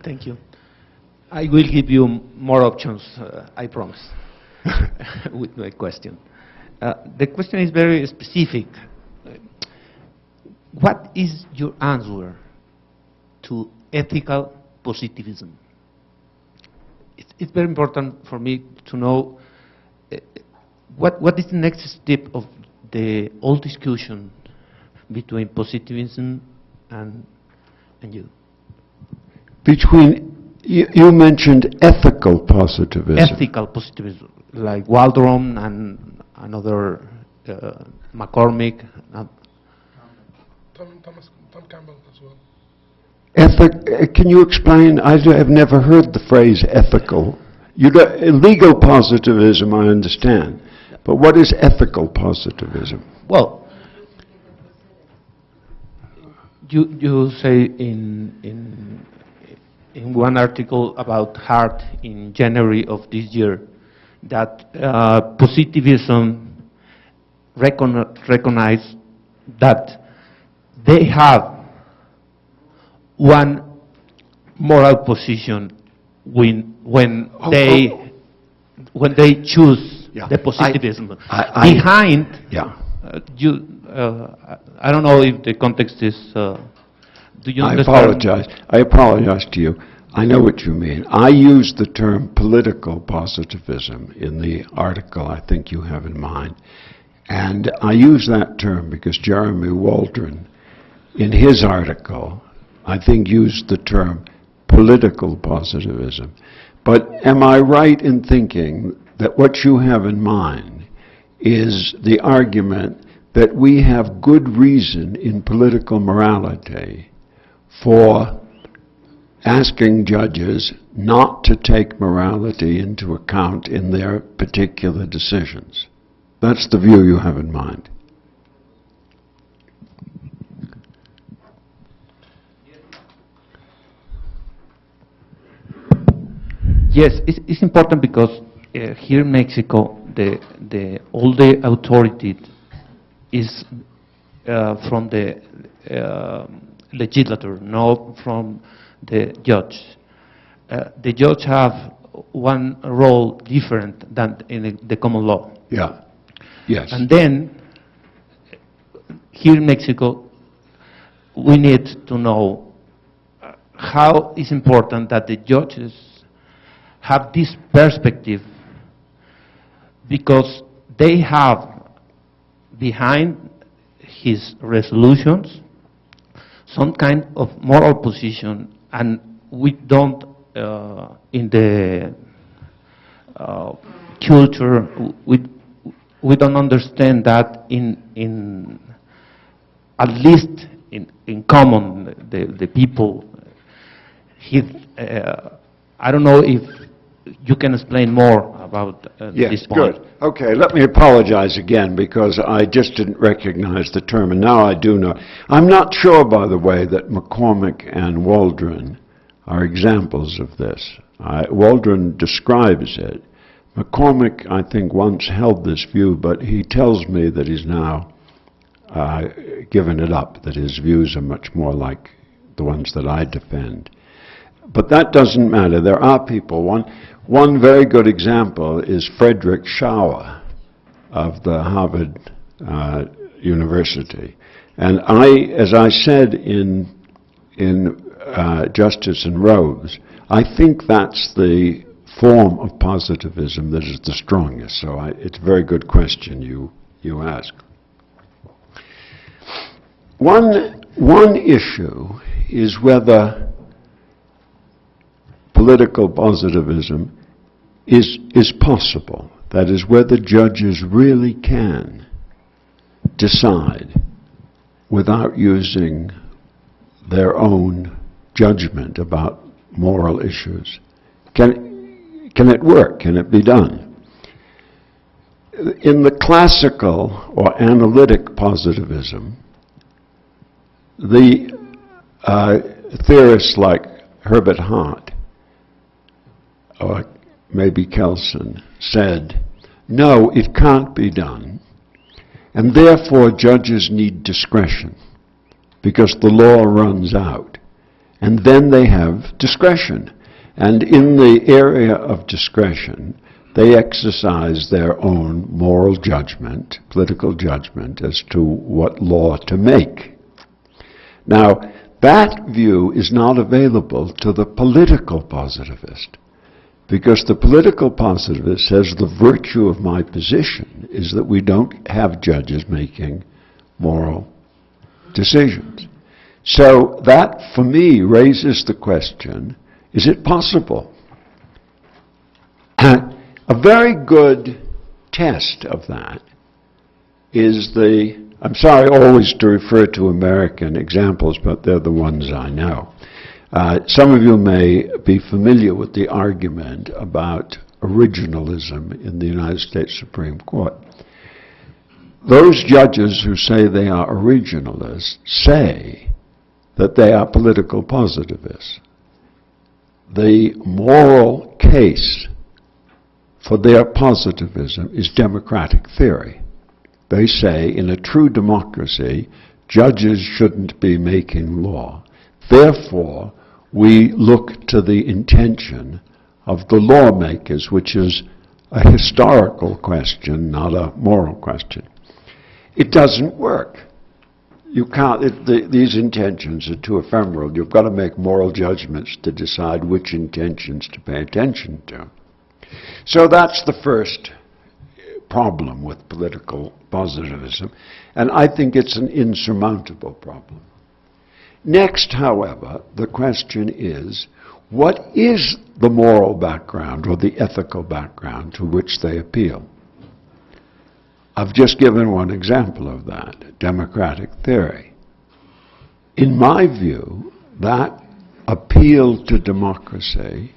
Thank you. I will give you more options, I promise, with my question. The question is very specific. What is your answer to ethical positivism? It's very important for me to know what is the next step of the whole discussion between positivism and you. You mentioned ethical positivism. Ethical positivism, like Waldron and another McCormick. Tom Campbell as well. Can you explain? I have never heard the phrase ethical. Legal positivism, I understand. But what is ethical positivism? Well, you say in one article about Hart in January of this year that positivism recognize that they have one moral position when they choose the positivism. Behind, I don't know if the context is. Do you understand? I apologize to you. I know what you mean. I use the term political positivism in the article I think you have in mind. And I use that term because Jeremy Waldron, in his article, I think used the term political positivism. But am I right in thinking that what you have in mind is the argument that we have good reason in political morality for asking judges not to take morality into account in their particular decisions? That's the view you have in mind. Yes, it's important because here in Mexico, all the authority is from the legislator, not from the judge. The judge have one role different than in the common law. Yeah. Yes. And then, here in Mexico, we need to know how it's important that the judges have this perspective, because they have behind his resolutions some kind of moral position, and we don't in the culture we don't understand that in at least in common the people. I don't know if you can explain more about this point. Good. Okay, let me apologize again because I just didn't recognize the term, and now I do know. I'm not sure, by the way, that McCormick and Waldron are examples of this. Waldron describes it. McCormick, I think, once held this view, but he tells me that he's now given it up, that his views are much more like the ones that I defend. But that doesn't matter. There are people. One very good example is Frederick Schauer of the Harvard University. And as I said in Justice and Robes, I think that's the form of positivism that is the strongest. So it's a very good question you ask. One issue is whether political positivism is possible. That is, whether judges really can decide without using their own judgment about moral issues. Can it work? Can it be done? In the classical or analytic positivism, the theorists like Herbert Hart or maybe Kelsen said, no, it can't be done, and therefore judges need discretion. because the law runs out. And then they have discretion. And in the area of discretion, they exercise their own moral judgment, political judgment, as to what law to make. Now, that view is not available to the political positivist, because the political positivist says the virtue of my position is that we don't have judges making moral decisions. So that, for me, raises the question, is it possible? A very good test of that is I'm sorry always to refer to American examples, but they're the ones I know. Some of you may be familiar with the argument about originalism in the United States Supreme Court. Those judges who say they are originalists say that they are political positivists. The moral case for their positivism is democratic theory. They say in a true democracy, judges shouldn't be making law. Therefore, we look to the intention of the lawmakers, which is a historical question, not a moral question. It doesn't work. You can't, these intentions are too ephemeral. You've got to make moral judgments to decide which intentions to pay attention to. So that's the first problem with political positivism, and I think it's an insurmountable problem. Next, however, the question is, what is the moral background or the ethical background to which they appeal? I've just given one example of that, democratic theory. In my view, that appeal to democracy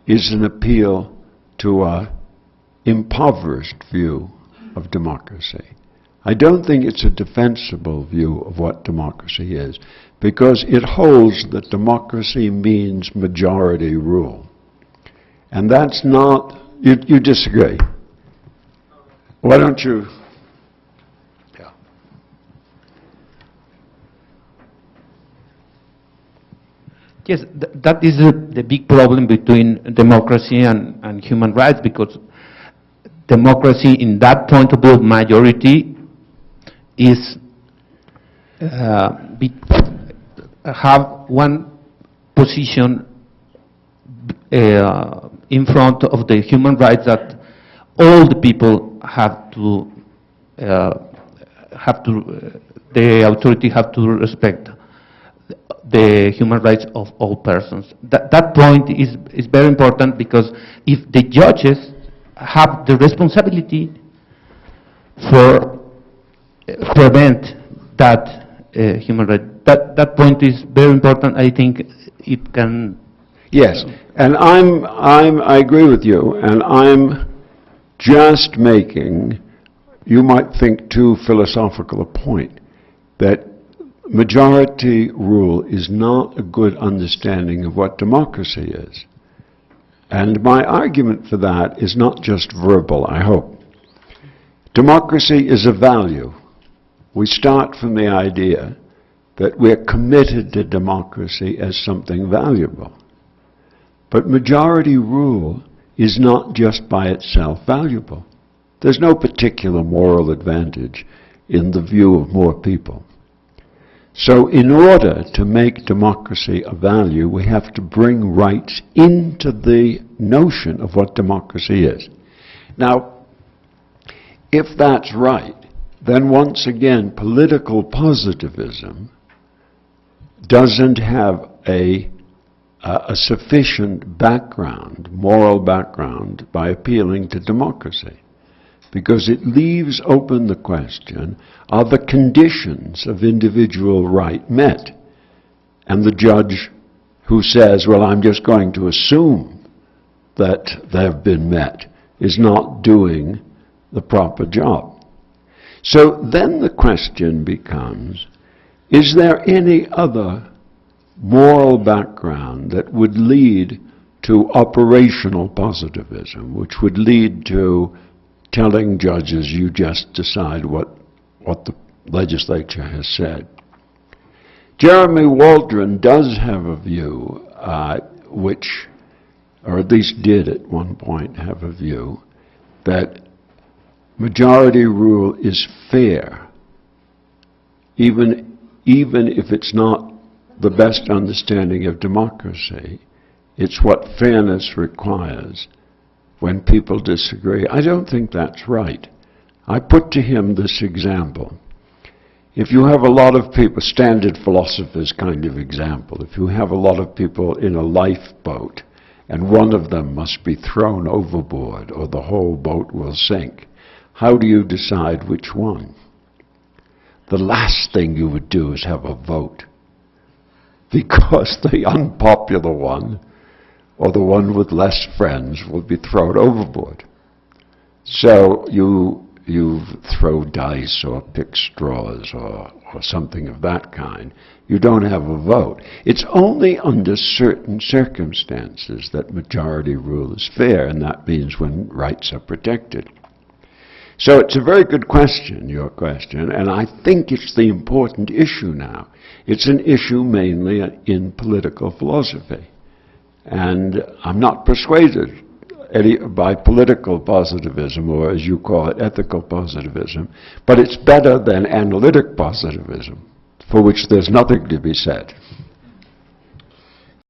is an appeal to an impoverished view of democracy. I don't think it's a defensible view of what democracy is, because it holds that democracy means majority rule. And that's not, you disagree. Why don't you? Yeah. Yes, that is the big problem between democracy and human rights, because democracy, in that point of view, majority is have one position in front of the human rights that all the people the authority have to respect the human rights of all persons. That point is very important, because if the judges have the responsibility for prevent that human right, that point is very important. I think it can. Yes, and I agree with you, and I'm just making, you might think, too philosophical a point, that majority rule is not a good understanding of what democracy is. And my argument for that is not just verbal, I hope. Democracy is a value. We start from the idea that we're committed to democracy as something valuable. But majority rule is not just by itself valuable. There's no particular moral advantage in the view of more people. So in order to make democracy a value, we have to bring rights into the notion of what democracy is. Now, if that's right, then once again, political positivism doesn't have a sufficient background, moral background, by appealing to democracy, because it leaves open the question, are the conditions of individual right met? And the judge who says, well, I'm just going to assume that they've been met, is not doing the proper job. So then the question becomes, is there any other moral background that would lead to operational positivism, which would lead to telling judges, you just decide what the legislature has said? Jeremy Waldron does have a view which, or at least did at one point have a view, that majority rule is fair, even if it's not the best understanding of democracy. It's what fairness requires when people disagree. I don't think that's right. I put to him this example. If you have a lot of people, standard philosopher's kind of example, if you have a lot of people in a lifeboat and one of them must be thrown overboard or the whole boat will sink, how do you decide which one? The last thing you would do is have a vote, because the unpopular one or the one with less friends will be thrown overboard. So you throw dice or pick straws or something of that kind. You don't have a vote. It's only under certain circumstances that majority rule is fair, and that means when rights are protected. So it's a very good question, your question, and I think it's the important issue now. It's an issue mainly in political philosophy. And I'm not persuaded by political positivism, or as you call it, ethical positivism, but it's better than analytic positivism, for which there's nothing to be said.